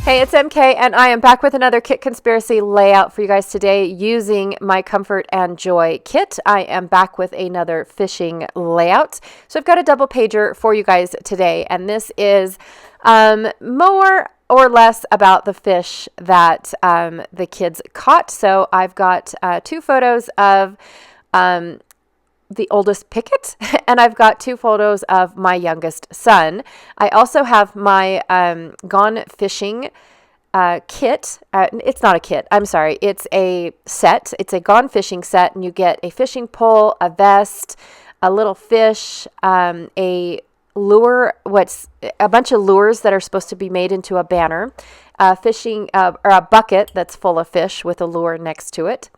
Hey, it's MK, and I am back with another Kit Conspiracy layout for you guys today using my Comfort and Joy kit. I am back with another fishing layout. So I've got a double pager for you guys today, and this is more or less about the fish that the kids caught. So I've got two photos of the oldest Pickett, and I've got two photos of my youngest son. I also have my Gone Fishing kit. It's not a kit. I'm sorry. It's a set. It's a Gone Fishing set, and you get a fishing pole, a vest, a little fish, a lure, what's a bunch of lures that are supposed to be made into a banner, fishing or a bucket that's full of fish with a lure next to it.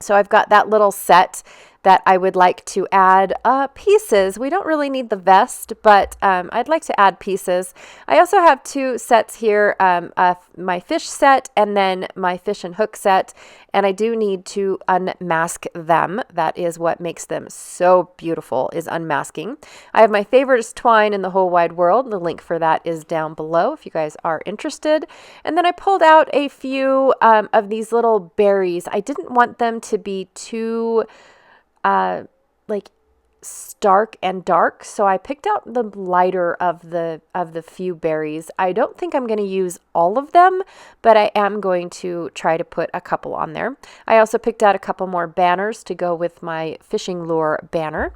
So I've got that little set that I would like to add pieces. We don't really need the vest, but I'd like to add pieces. I also have two sets here, my fish set and then my fish and hook set, and I do need to unmask them. That is what makes them so beautiful, is unmasking. I have my favorite twine in the whole wide world. The link for that is down below if you guys are interested. And then I pulled out a few of these little berries. I didn't want them to be too like stark and dark, so I picked out the lighter of the few berries. I don't think I'm going to use all of them, but I am going to try to put a couple on there. I also picked out a couple more banners to go with my fishing lure banner.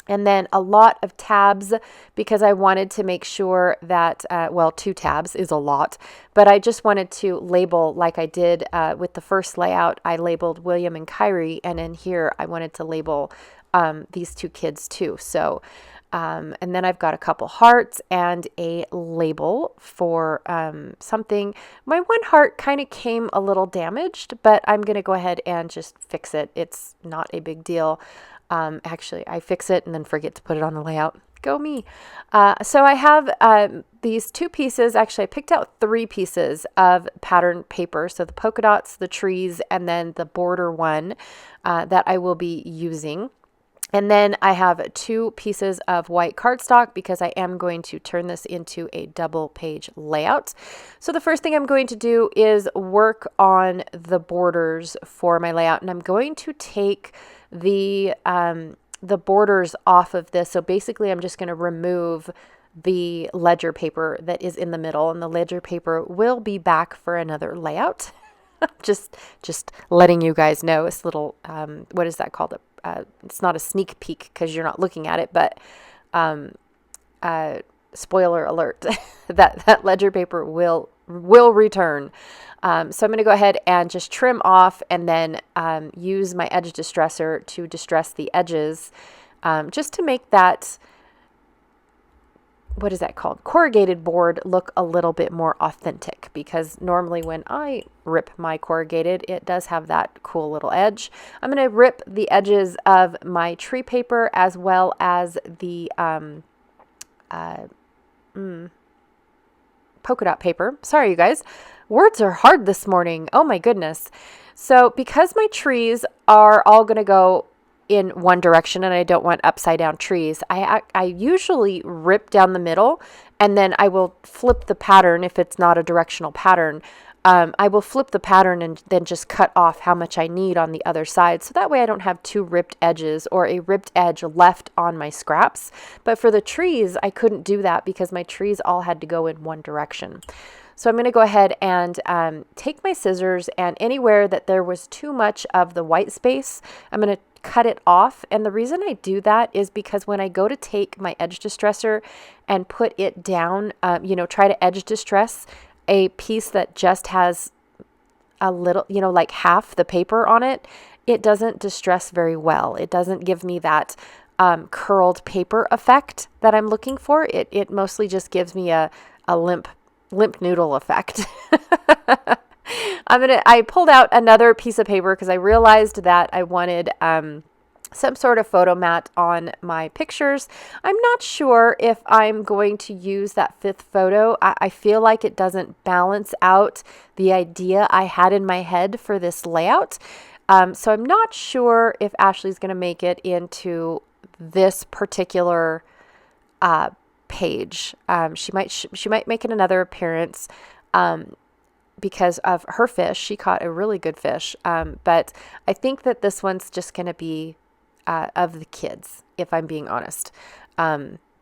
And then a lot of tabs because I wanted to make sure that, well, 2 tabs is a lot, but I just wanted to label like I did with the first layout. I labeled William and Kyrie, and in here I wanted to label these 2 kids too. So, and then I've got a couple hearts and a label for something. My one heart kind of came a little damaged, but I'm going to go ahead and just fix it. It's not a big deal. Actually, I fix it and then forget to put it on the layout. Go me. So I have these 2 pieces. Actually, I picked out 3 pieces of pattern paper. So the polka dots, the trees, and then the border one that I will be using. And then I have 2 pieces of white cardstock because I am going to turn this into a double page layout. So the first thing I'm going to do is work on the borders for my layout, and I'm going to take the borders off of this. So basically I'm just going to remove the ledger paper that is in the middle, and the ledger paper will be back for another layout. just letting you guys know. It's little what is that called? It's not a sneak peek because you're not looking at it, but spoiler alert, that ledger paper will return. So I'm going to go ahead and just trim off and then use my edge distresser to distress the edges just to make that, what is that called? Corrugated board look a little bit more authentic, because normally when I rip my corrugated, it does have that cool little edge. I'm going to rip the edges of my tree paper as well as the polka dot paper. Sorry, you guys. Words are hard this morning. Oh my goodness. So because my trees are all going to go in one direction and I don't want upside down trees, I usually rip down the middle, and then I will flip the pattern if it's not a directional pattern. I will flip the pattern and then just cut off how much I need on the other side. So that way I don't have 2 ripped edges or a ripped edge left on my scraps. But for the trees, I couldn't do that because my trees all had to go in one direction. So I'm going to go ahead and take my scissors, and anywhere that there was too much of the white space, I'm going to cut it off. And the reason I do that is because when I go to take my edge distresser and put it down, try to edge distress a piece that just has a little, like half the paper on it, it doesn't distress very well. It doesn't give me that curled paper effect that I'm looking for. It mostly just gives me a limp noodle effect. I pulled out another piece of paper because I realized that I wanted some sort of photo mat on my pictures. I'm not sure if I'm going to use that 5th photo. I feel like it doesn't balance out the idea I had in my head for this layout. So I'm not sure if Ashley's going to make it into this particular page. She might make another appearance. because of her fish. She caught a really good fish. But I think that this one's just going to be of the kids, if I'm being honest.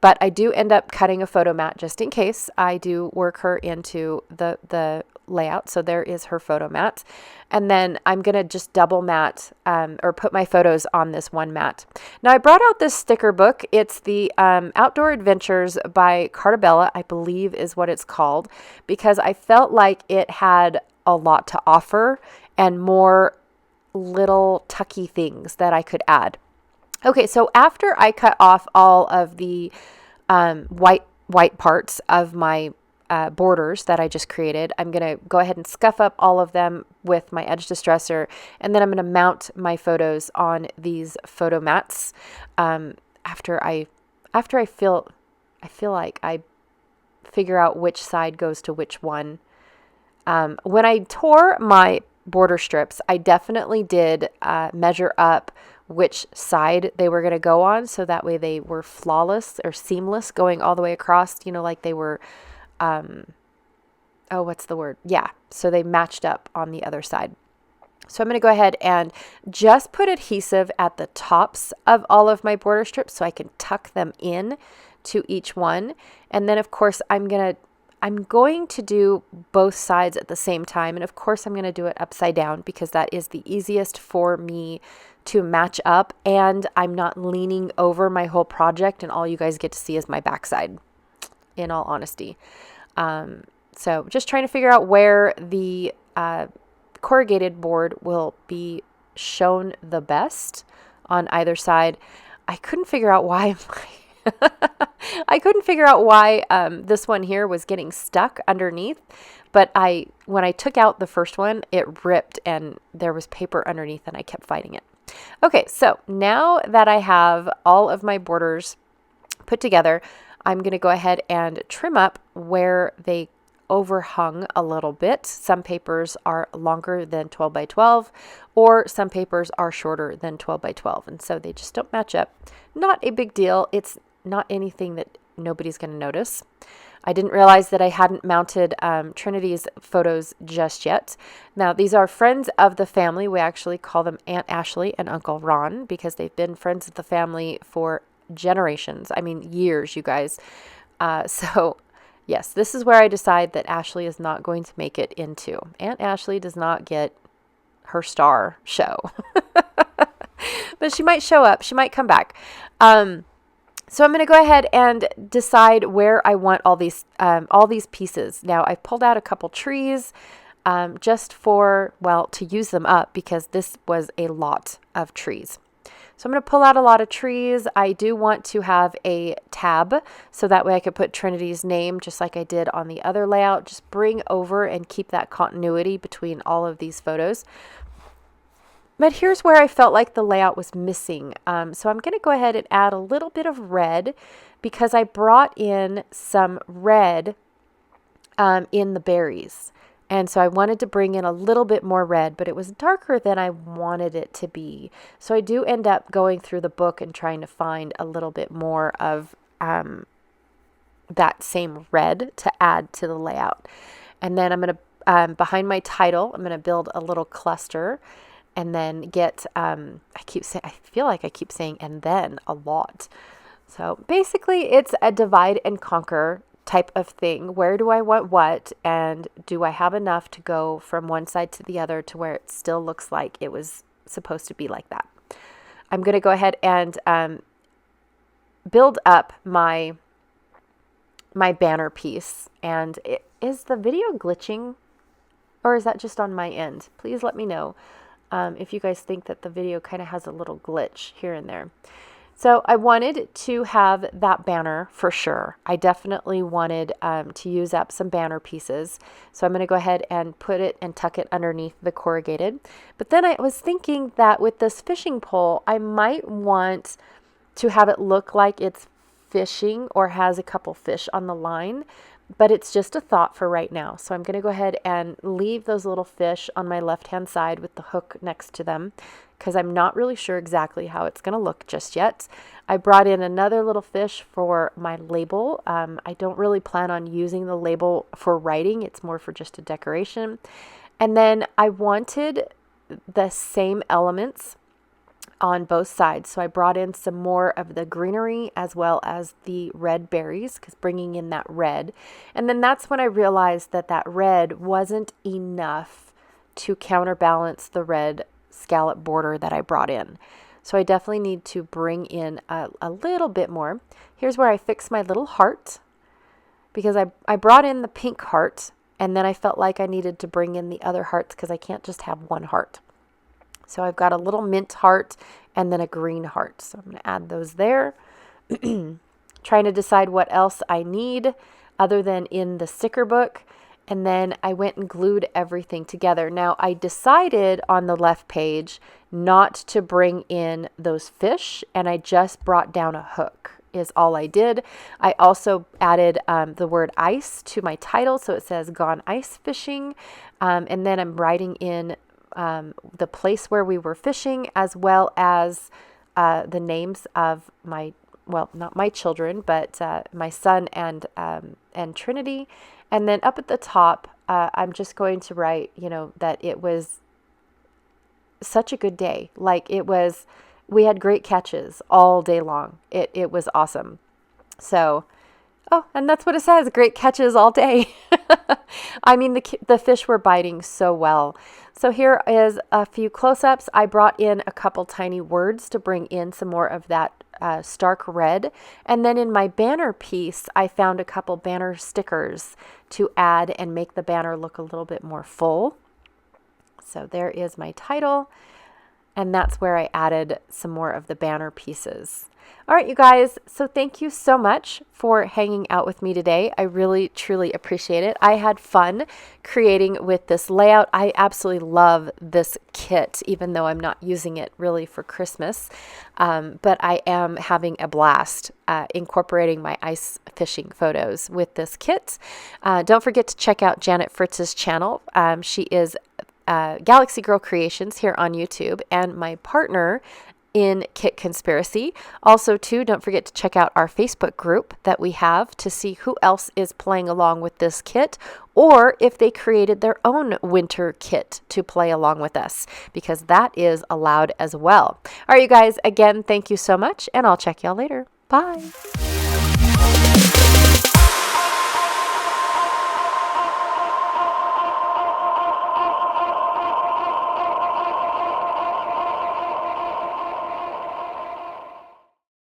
But I do end up cutting a photo mat just in case. I do work her into the layout. So there is her photo mat. And then I'm going to just double mat or put my photos on this one mat. Now I brought out this sticker book. It's the Outdoor Adventures by Cartabella, I believe is what it's called, because I felt like it had a lot to offer and more little tucky things that I could add. Okay, so after I cut off all of the white parts of my borders that I just created, I'm going to go ahead and scuff up all of them with my edge distressor, and then I'm going to mount my photos on these photo mats after I feel like I figure out which side goes to which one. When I tore my border strips, I definitely did measure up which side they were going to go on, so that way they were flawless or seamless going all the way across, like they were, what's the word? Yeah, so they matched up on the other side. So I'm going to go ahead and just put adhesive at the tops of all of my border strips so I can tuck them in to each one. And then of course I'm going to do both sides at the same time. And of course I'm going to do it upside down because that is the easiest for me to match up, and I'm not leaning over my whole project and all you guys get to see is my backside, in all honesty. So just trying to figure out where the corrugated board will be shown the best on either side. I couldn't figure out why this one here was getting stuck underneath, but when I took out the first one, it ripped and there was paper underneath and I kept fighting it. Okay, so now that I have all of my borders put together, I'm going to go ahead and trim up where they overhung a little bit. Some papers are longer than 12 by 12, or some papers are shorter than 12 by 12, and so they just don't match up. Not a big deal. It's not anything that nobody's going to notice. I didn't realize that I hadn't mounted Trinity's photos just yet. Now, these are friends of the family. We actually call them Aunt Ashley and Uncle Ron because they've been friends of the family for generations. I mean, years, you guys. So, yes, this is where I decide that Ashley is not going to make it into. Aunt Ashley does not get her star show. But she might show up. She might come back. So I'm going to go ahead and decide where I want all these pieces. Now I've pulled out a couple trees just for, to use them up because this was a lot of trees. So I'm going to pull out a lot of trees. I do want to have a tab so that way I could put Trinity's name just like I did on the other layout. Just bring over and keep that continuity between all of these photos. But here's where I felt like the layout was missing. So I'm going to go ahead and add a little bit of red because I brought in some red in the berries. And so I wanted to bring in a little bit more red, but it was darker than I wanted it to be. So I do end up going through the book and trying to find a little bit more of that same red to add to the layout. And then I'm going to, behind my title, I'm going to build a little cluster. And then get, I feel like I keep saying and then a lot. So basically it's a divide and conquer type of thing. Where do I want what? And do I have enough to go from one side to the other to where it still looks like it was supposed to be like that? I'm going to go ahead and build up my banner piece. And is the video glitching or is that just on my end? Please let me know. If you guys think that the video kind of has a little glitch here and there. So I wanted to have that banner for sure. I definitely wanted to use up some banner pieces. So I'm going to go ahead and put it and tuck it underneath the corrugated. But then I was thinking that with this fishing pole, I might want to have it look like it's fishing or has a couple fish on the line. but it's just a thought for right now. So I'm going to go ahead and leave those little fish on my left-hand side with the hook next to them because I'm not really sure exactly how it's going to look just yet. I brought in another little fish for my label. I don't really plan on using the label for writing. It's more for just a decoration. And then I wanted the same elements on both sides. So I brought in some more of the greenery as well as the red berries, because bringing in that red. And then that's when I realized that that red wasn't enough to counterbalance the red scallop border that I brought in. So I definitely need to bring in a little bit more. Here's where I fix my little heart, because I brought in the pink heart, and then I felt like I needed to bring in the other hearts because I can't just have one heart. So I've got a little mint heart and then a green heart. So I'm going to add those there. Trying to decide what else I need other than in the sticker book. And then I went and glued everything together. Now I decided on the left page not to bring in those fish, and I just brought down a hook is all I did. I also added the word ice to my title. So it says Gone Ice Fishing. And then I'm writing in the place where we were fishing, as well as the names of my, well, not my children, but my son and Trinity. And then up at the top, I'm just going to write, that it was such a good day. Like we had great catches all day long. It was awesome. So, oh, and that's what it says, great catches all day. I mean, the fish were biting so well. So here is a few close-ups. I brought in a couple tiny words to bring in some more of that stark red. And then in my banner piece, I found a couple banner stickers to add and make the banner look a little bit more full. So there is my title. And that's where I added some more of the banner pieces. All right, you guys, so thank you so much for hanging out with me today. I really, truly appreciate it. I had fun creating with this layout. I absolutely love this kit, even though I'm not using it really for Christmas. But I am having a blast incorporating my ice fishing photos with this kit. Don't forget to check out Janet Fritz's channel. She is Galaxy Girl Creations here on YouTube, and my partner in Kit Conspiracy. Also, too, don't forget to check out our Facebook group that we have to see who else is playing along with this kit, or if they created their own winter kit to play along with us, because that is allowed as well. All right, you guys, again, thank you so much, and I'll check y'all later. Bye.